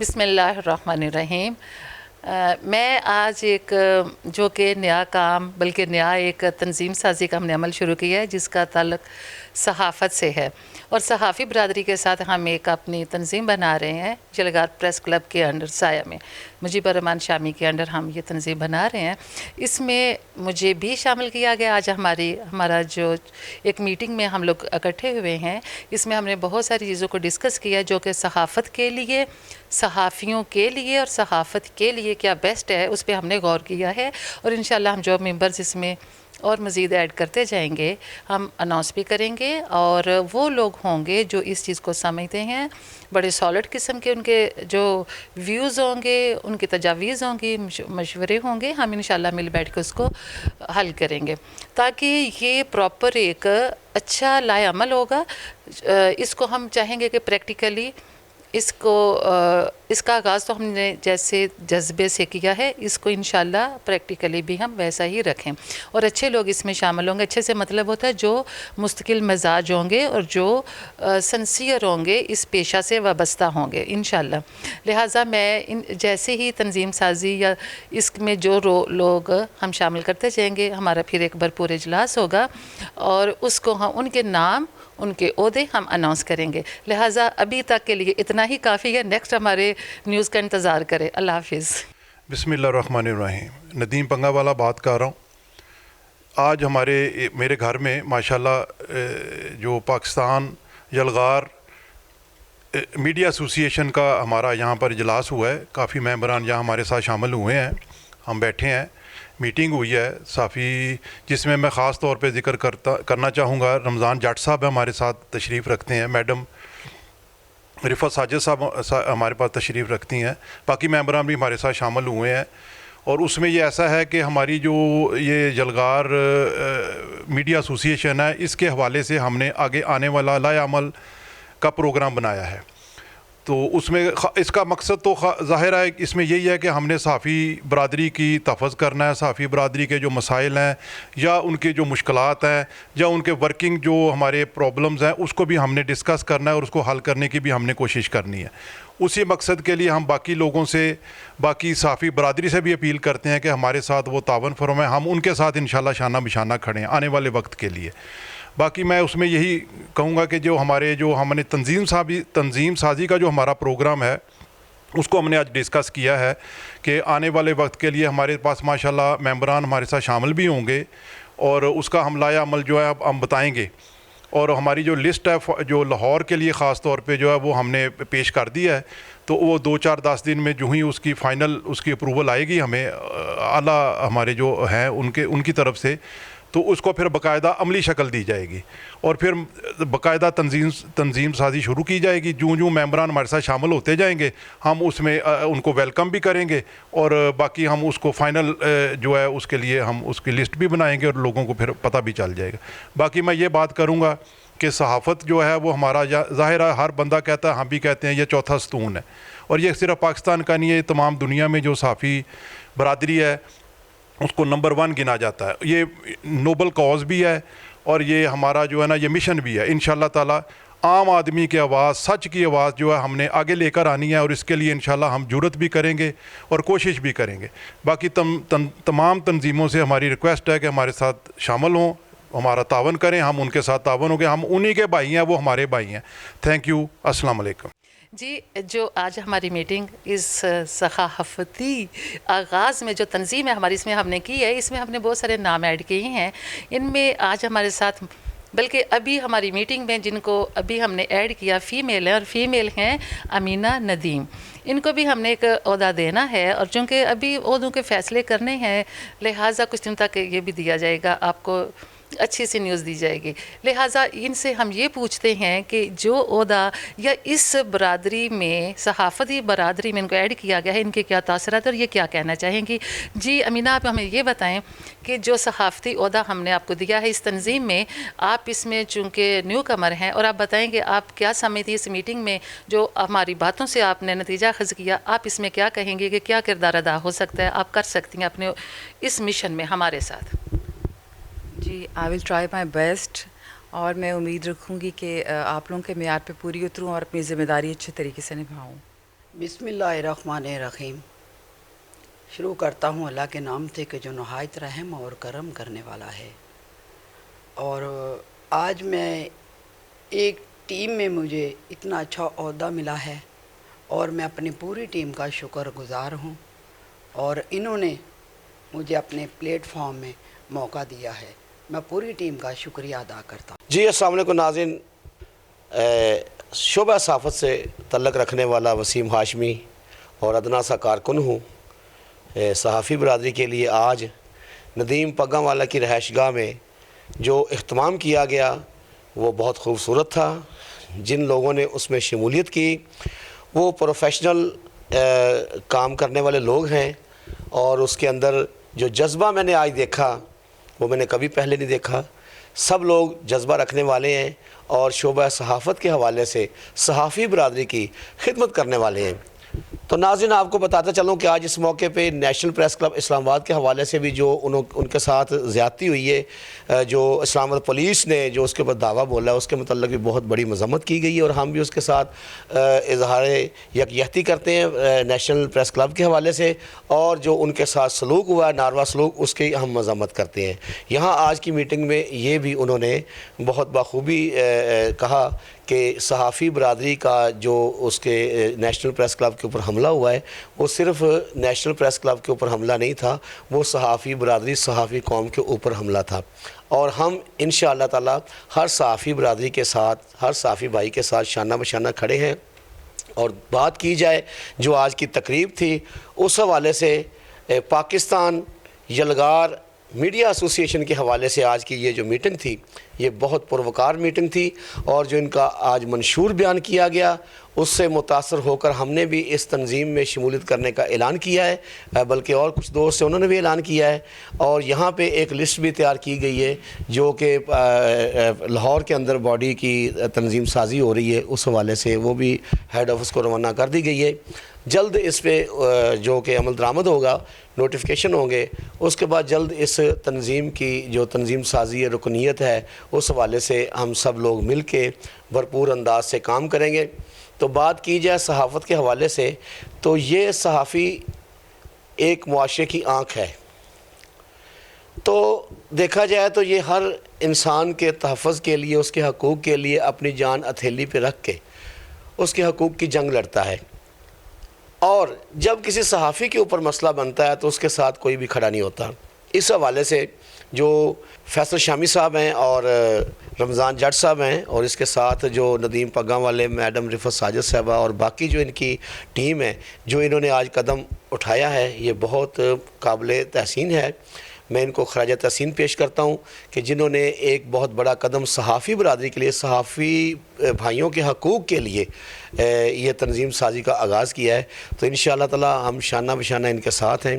بسم اللہ الرحمن الرحیم. میں آج ایک جو کہ نیا کام بلکہ نیا ایک تنظیم سازی کا ہم نے عمل شروع کیا ہے جس کا تعلق صحافت سے ہے، اور صحافی برادری کے ساتھ ہم ایک اپنی تنظیم بنا رہے ہیں جلگار پریس کلب کے انڈر سایہ میں مجیب الرحمان شامی کے انڈر ہم یہ تنظیم بنا رہے ہیں. اس میں مجھے بھی شامل کیا گیا. آج ہمارا جو ایک میٹنگ میں ہم لوگ اکٹھے ہوئے ہیں، اس میں ہم نے بہت ساری چیزوں کو ڈسکس کیا جو کہ صحافت کے لیے، صحافیوں کے لیے اور صحافت کے لیے کیا بیسٹ ہے، اس پہ ہم نے غور کیا ہے. اور انشاءاللہ ہم جو ممبرز اس میں اور مزید ایڈ کرتے جائیں گے، ہم اناؤنس بھی کریں گے، اور وہ لوگ ہوں گے جو اس چیز کو سمجھتے ہیں، بڑے سالڈ قسم کے ان کے جو ویوز ہوں گے، ان کی تجاویز ہوں گی، مشورے ہوں گے، ہم انشاءاللہ مل بیٹھ کے اس کو حل کریں گے تاکہ یہ پراپر ایک اچھا لائے عمل ہوگا. اس کو ہم چاہیں گے کہ پریکٹیکلی اس کا آغاز تو ہم نے جیسے جذبے سے کیا ہے، اس کو انشاءاللہ پریکٹیکلی بھی ہم ویسا ہی رکھیں، اور اچھے لوگ اس میں شامل ہوں گے. اچھے سے مطلب ہوتا ہے جو مستقل مزاج ہوں گے اور جو سنسیئر ہوں گے، اس پیشہ سے وابستہ ہوں گے انشاءاللہ. لہٰذا میں جیسے ہی تنظیم سازی یا اس میں جو لوگ ہم شامل کرتے جائیں گے، ہمارا پھر ایک بھرپور اجلاس ہوگا اور اس کو ہم ان کے نام، ان کے عہدے ہم اناؤنس کریں گے. لہٰذا ابھی تک کے لیے اتنا ہی کافی ہے. نیکسٹ ہمارے نیوز کا انتظار کرے. اللہ حافظ. بسم اللہ الرحمن الرحیم. ندیم پنگا والا بات کر رہا ہوں. آج میرے گھر میں ماشاءاللہ جو پاکستان یلغار میڈیا ایسوسی ایشن کا ہمارا یہاں پر اجلاس ہوا ہے. کافی ممبران یہاں ہمارے ساتھ شامل ہوئے ہیں، ہم بیٹھے ہیں، میٹنگ ہوئی ہے صافی، جس میں خاص طور پہ ذکر کرنا چاہوں گا. رمضان جٹ صاحب ہمارے ساتھ تشریف رکھتے ہیں، میڈم رفعت ساجد صاحب ہمارے پاس تشریف رکھتی ہیں، باقی ممبران بھی ہمارے ساتھ شامل ہوئے ہیں. اور اس میں یہ ایسا ہے کہ ہماری جو یہ جلگار میڈیا ایسوسی ایشن ہے، اس کے حوالے سے ہم نے آگے آنے والا لائے عمل کا پروگرام بنایا ہے. تو اس میں اس کا مقصد تو ظاہر ہے، اس میں یہی ہے کہ ہم نے صحافی برادری کی تحفظ کرنا ہے. صحافی برادری کے جو مسائل ہیں یا ان کے جو مشکلات ہیں یا ان کے ورکنگ جو ہمارے پرابلمز ہیں، اس کو بھی ہم نے ڈسکس کرنا ہے اور اس کو حل کرنے کی بھی ہم نے کوشش کرنی ہے. اسی مقصد کے لیے ہم باقی لوگوں سے، باقی صحافی برادری سے بھی اپیل کرتے ہیں کہ ہمارے ساتھ وہ تعاون فرمائیں. ہم ان کے ساتھ انشاءاللہ شانہ بشانہ کھڑے ہیں آنے والے وقت کے لیے. باقی میں اس میں یہی کہوں گا کہ ہم نے تنظیم سازی کا جو ہمارا پروگرام ہے، اس کو ہم نے آج ڈسکس کیا ہے کہ آنے والے وقت کے لیے ہمارے پاس ماشاءاللہ ممبران ہمارے ساتھ شامل بھی ہوں گے، اور اس کا ہم لائے عمل جو ہے اب ہم بتائیں گے. اور ہماری جو لسٹ ہے جو لاہور کے لیے خاص طور پہ جو ہے وہ ہم نے پیش کر دی ہے، تو وہ 2-4-10 دن میں جو ہی اس کی فائنل اس کی اپروول آئے گی ہمیں اعلیٰ ہمارے جو ہیں ان کی طرف سے، تو اس کو پھر باقاعدہ عملی شکل دی جائے گی اور پھر باقاعدہ تنظیم سازی شروع کی جائے گی. جو ممبران ہمارے ساتھ شامل ہوتے جائیں گے، ہم اس میں ان کو ویلکم بھی کریں گے، اور باقی ہم اس کو فائنل جو ہے اس کے لیے ہم اس کی لسٹ بھی بنائیں گے اور لوگوں کو پھر پتہ بھی چل جائے گا. باقی میں یہ بات کروں گا کہ صحافت جو ہے وہ ہمارا ظاہر ہے، ہر بندہ کہتا ہے، ہم بھی کہتے ہیں، یہ چوتھا ستون ہے. اور یہ صرف پاکستان کا نہیں ہے، تمام دنیا میں جو صحافی برادری ہے اس کو نمبر 1 گنا جاتا ہے. یہ نوبل کاز بھی ہے اور یہ ہمارا جو ہے نا یہ مشن بھی ہے. انشاءاللہ تعالی عام آدمی کی آواز، سچ کی آواز جو ہے ہم نے آگے لے کر آنی ہے، اور اس کے لیے انشاءاللہ ہم جرات بھی کریں گے اور کوشش بھی کریں گے. باقی تمام تنظیموں سے ہماری ریکویسٹ ہے کہ ہمارے ساتھ شامل ہوں، ہمارا تعاون کریں. ہم ان کے ساتھ تعاون ہوں گے، ہم انہی کے بھائی ہیں، وہ ہمارے بھائی ہیں. Thank you. السلام علیکم. جی، جو آج ہماری میٹنگ اس ثقافتی آغاز میں جو تنظیم ہے ہماری، اس میں ہم نے کی ہے، اس میں ہم نے بہت سارے نام ایڈ کیے ہیں. ان میں آج ہمارے ساتھ، بلکہ ابھی ہماری میٹنگ میں جن کو ابھی ہم نے ایڈ کیا فیمیل ہیں، اور فیمیل ہیں امینہ ندیم. ان کو بھی ہم نے ایک عہدہ دینا ہے، اور چونکہ ابھی عہدوں کے فیصلے کرنے ہیں، لہٰذا کچھ دن تک یہ بھی دیا جائے گا، آپ کو اچھی سی نیوز دی جائے گی. لہٰذا ان سے ہم یہ پوچھتے ہیں کہ جو عہدہ یا اس برادری میں، صحافتی برادری میں ان کو ایڈ کیا گیا ہے، ان کے کیا تاثرات اور یہ کیا کہنا چاہیں گی. جی امینہ، آپ ہمیں یہ بتائیں کہ جو صحافتی عہدہ ہم نے آپ کو دیا ہے اس تنظیم میں، آپ اس میں چونکہ نیو کمر ہیں، اور آپ بتائیں کہ آپ کیا سمجھتی اس میٹنگ میں جو ہماری باتوں سے آپ نے نتیجہ اخذ کیا، آپ اس میں کیا کہیں گے کہ کیا کردار ادا ہو سکتا ہے، آپ کر سکتی ہیں اپنے اس مشن میں ہمارے ساتھ. جی، آئی ول ٹرائی مائی بیسٹ، اور میں امید رکھوں گی کہ آپ لوگوں کے معیار پہ پوری اتروں اور اپنی ذمہ داری اچھے طریقے سے نبھاؤں. بسم اللہ الرحمن الرحیم. شروع کرتا ہوں اللہ کے نام سے کہ جو نہایت رحم اور کرم کرنے والا ہے. اور آج میں ایک ٹیم میں مجھے اتنا اچھا عہدہ ملا ہے اور میں اپنی پوری ٹیم کا شکر گزار ہوں، اور انہوں نے مجھے اپنے پلیٹ فارم میں موقع دیا ہے. میں پوری ٹیم کا شکریہ ادا کرتا ہوں. جی السلام علیکم ناظرین. شعبہ صحافت سے تعلق رکھنے والا وسیم ہاشمی اور ادنا سا کارکن ہوں. صحافی برادری کے لیے آج ندیم پگاں والا کی رہائش گاہ میں جو اہتمام کیا گیا وہ بہت خوبصورت تھا. جن لوگوں نے اس میں شمولیت کی وہ پروفیشنل کام کرنے والے لوگ ہیں، اور اس کے اندر جو جذبہ میں نے آج دیکھا وہ میں نے کبھی پہلے نہیں دیکھا. سب لوگ جذبہ رکھنے والے ہیں اور شعبہ صحافت کے حوالے سے صحافی برادری کی خدمت کرنے والے ہیں. تو ناظرین آپ کو بتاتا چلوں کہ آج اس موقع پہ نیشنل پریس کلب اسلام آباد کے حوالے سے بھی جو ان کے ساتھ زیادتی ہوئی ہے، جو اسلام آباد پولیس نے جو اس کے اوپر دعویٰ بولا ہے، اس کے متعلق بھی بہت بڑی مذمت کی گئی ہے، اور ہم بھی اس کے ساتھ اظہار یکجہتی کرتے ہیں نیشنل پریس کلب کے حوالے سے. اور جو ان کے ساتھ سلوک ہوا ہے، ناروا سلوک، اس کی ہم مذمت کرتے ہیں. یہاں آج کی میٹنگ میں یہ بھی انہوں نے بہت بخوبی کہا کہ صحافی برادری کا جو اس کے نیشنل پریس کلب کے اوپر حملہ ہوا ہے وہ صرف نیشنل پریس کلب کے اوپر حملہ نہیں تھا، وہ صحافی برادری، صحافی قوم کے اوپر حملہ تھا. اور ہم انشاءاللہ تعالی ہر صحافی برادری کے ساتھ، ہر صحافی بھائی کے ساتھ شانہ بشانہ کھڑے ہیں. اور بات کی جائے جو آج کی تقریب تھی اس حوالے سے پاکستان یلغار میڈیا ایسوسی ایشن کے حوالے سے آج کی یہ جو میٹنگ تھی یہ بہت پروکار میٹنگ تھی، اور جو ان کا آج منشور بیان کیا گیا اس سے متاثر ہو کر ہم نے بھی اس تنظیم میں شمولیت کرنے کا اعلان کیا ہے، بلکہ اور کچھ دوست ہیں انہوں نے بھی اعلان کیا ہے. اور یہاں پہ ایک لسٹ بھی تیار کی گئی ہے جو کہ لاہور کے اندر باڈی کی تنظیم سازی ہو رہی ہے، اس حوالے سے وہ بھی ہیڈ آفس کو روانہ کر دی گئی ہے. جلد اس پہ جو کہ عمل درآمد ہوگا، نوٹیفیکیشن ہوں گے، اس کے بعد جلد اس تنظیم کی جو تنظیم سازی رکنیت ہے اس حوالے سے ہم سب لوگ مل کے بھرپور انداز سے کام کریں گے. تو بات کی جائے صحافت کے حوالے سے تو یہ صحافی ایک معاشرے کی آنکھ ہے. تو دیکھا جائے تو یہ ہر انسان کے تحفظ کے لیے، اس کے حقوق کے لیے اپنی جان ہتھیلی پہ رکھ کے اس کے حقوق کی جنگ لڑتا ہے. اور جب کسی صحافی کے اوپر مسئلہ بنتا ہے تو اس کے ساتھ کوئی بھی کھڑا نہیں ہوتا. اس حوالے سے جو فیصل شامی صاحب ہیں اور رمضان جٹ صاحب ہیں، اور اس کے ساتھ جو ندیم پگاں والے میڈم رفت ساجد صاحبہ اور باقی جو ان کی ٹیم ہے، جو انہوں نے آج قدم اٹھایا ہے، یہ بہت قابل تحسین ہے. میں ان کو خراج تحسین پیش کرتا ہوں کہ جنہوں نے ایک بہت بڑا قدم صحافی برادری کے لیے، صحافی بھائیوں کے حقوق کے لیے یہ تنظیم سازی کا آغاز کیا ہے. تو انشاءاللہ تعالی ہم شانہ بشانہ ان کے ساتھ ہیں.